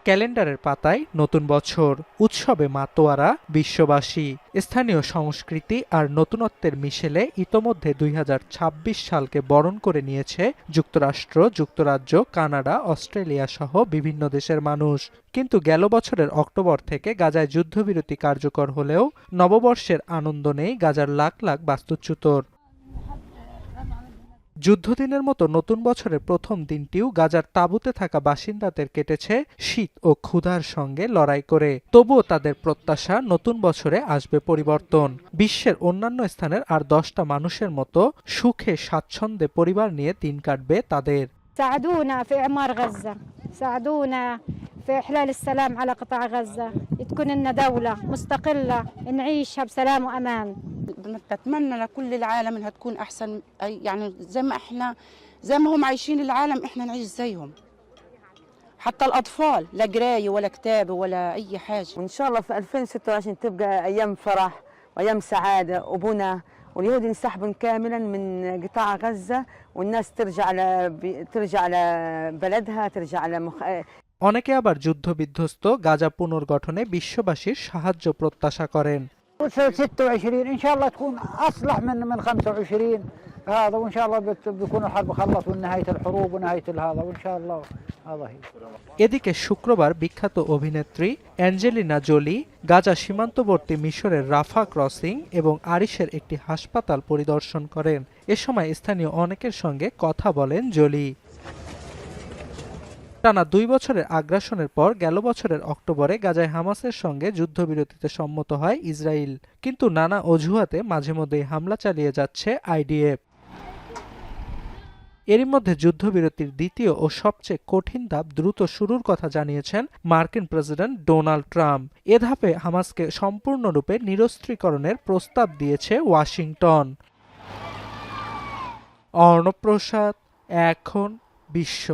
ক্যালেন্ডারের পাতায় নতুন বছর, উৎসবে মাতোয়ারা বিশ্ববাসী। স্থানীয় সংস্কৃতি আর নতুনত্বের মিশেলে ইতোমধ্যে ২০২৬ সালকে বরণ করে নিয়েছে যুক্তরাষ্ট্র, যুক্তরাজ্য, কানাডা, অস্ট্রেলিয়া সহ বিভিন্ন দেশের মানুষ। কিন্তু গেল বছরের অক্টোবর থেকে গাজায় যুদ্ধবিরতি কার্যকর হলেও নববর্ষের আনন্দ নেই গাজার লাখ লাখ বাস্তুচ্যুতর। যুদ্ধদিনের মতো নতুন বছরের প্রথম দিনটিও গাজার তাঁবুতে থাকা বাসিন্দাদের কেটেছে শীত ও ক্ষুধার সঙ্গে লড়াই করে। তবুও তাদের প্রত্যাশা নতুন বছরে আসবে পরিবর্তন। বিশ্বের অন্যান্য স্থানের আর ১০টা মানুষের মতো সুখে স্বাচ্ছন্দ্যে পরিবার নিয়ে দিন কাটবে তাদের। ساعدونا في إعمار غزة، ساعدونا في إحلال السلام على قطاع غزة، تكون لنا دولة مستقلة نعيشها بسلام وأمان. بتمنى لكل العالم انها تكون احسن، يعني زي ما هم عايشين العالم احنا نعيش زيهم، حتى الاطفال لا قرايه ولا كتابه ولا اي حاجه. وان شاء الله في 2026 تبقى ايام فرح وايام سعاده وبنى، واليهود ينسحبون كاملا من قطاع غزه، والناس ترجع لبلدها، ترجع অনেকে আবার যুদ্ধবিধ্বস্ত গাজা পুনর্গঠনে বিশ্ববাসীর সাহায্য প্রত্যাশা করেন। 26 ان شاء الله تكون اصلح من 25 هذا، وان شاء الله بيكون الحرب خلص ونهايه الحروب ونهايه هذا، وان شاء الله هذا هي। এদিকে শুক্রবার বিখ্যাত অভিনেত্রী অ্যাঞ্জেলিনা জোলি গাজা সীমান্তবর্তী মিশরের রাফা ক্রসিং এবং আরিশের একটি হাসপাতাল পরিদর্শন করেন। এ সময় স্থানীয় অনেকের সঙ্গে কথা বলেন জোলি। টানা ২ বছরের আগ্রাসনের পর গেল বছরের অক্টোবরে গাজায় হামাসের সঙ্গে যুদ্ধবিরতিতে সম্মত হয় ইসরায়েল। কিন্তু নানা অজুহাতে মাঝে মধ্যেই হামলা চালিয়ে যাচ্ছে আইডিএফ। এরই মধ্যে যুদ্ধবিরতির দ্বিতীয় ও সবচেয়ে কঠিন ধাপ দ্রুত শুরুর কথা জানিয়েছেন মার্কিন প্রেসিডেন্ট ডোনাল্ড ট্রাম্প। এ ধাপে হামাসকে সম্পূর্ণরূপে নিরস্ত্রীকরণের প্রস্তাব দিয়েছে ওয়াশিংটন। অর্ণব প্রসাদ, এখন বিশ্ব।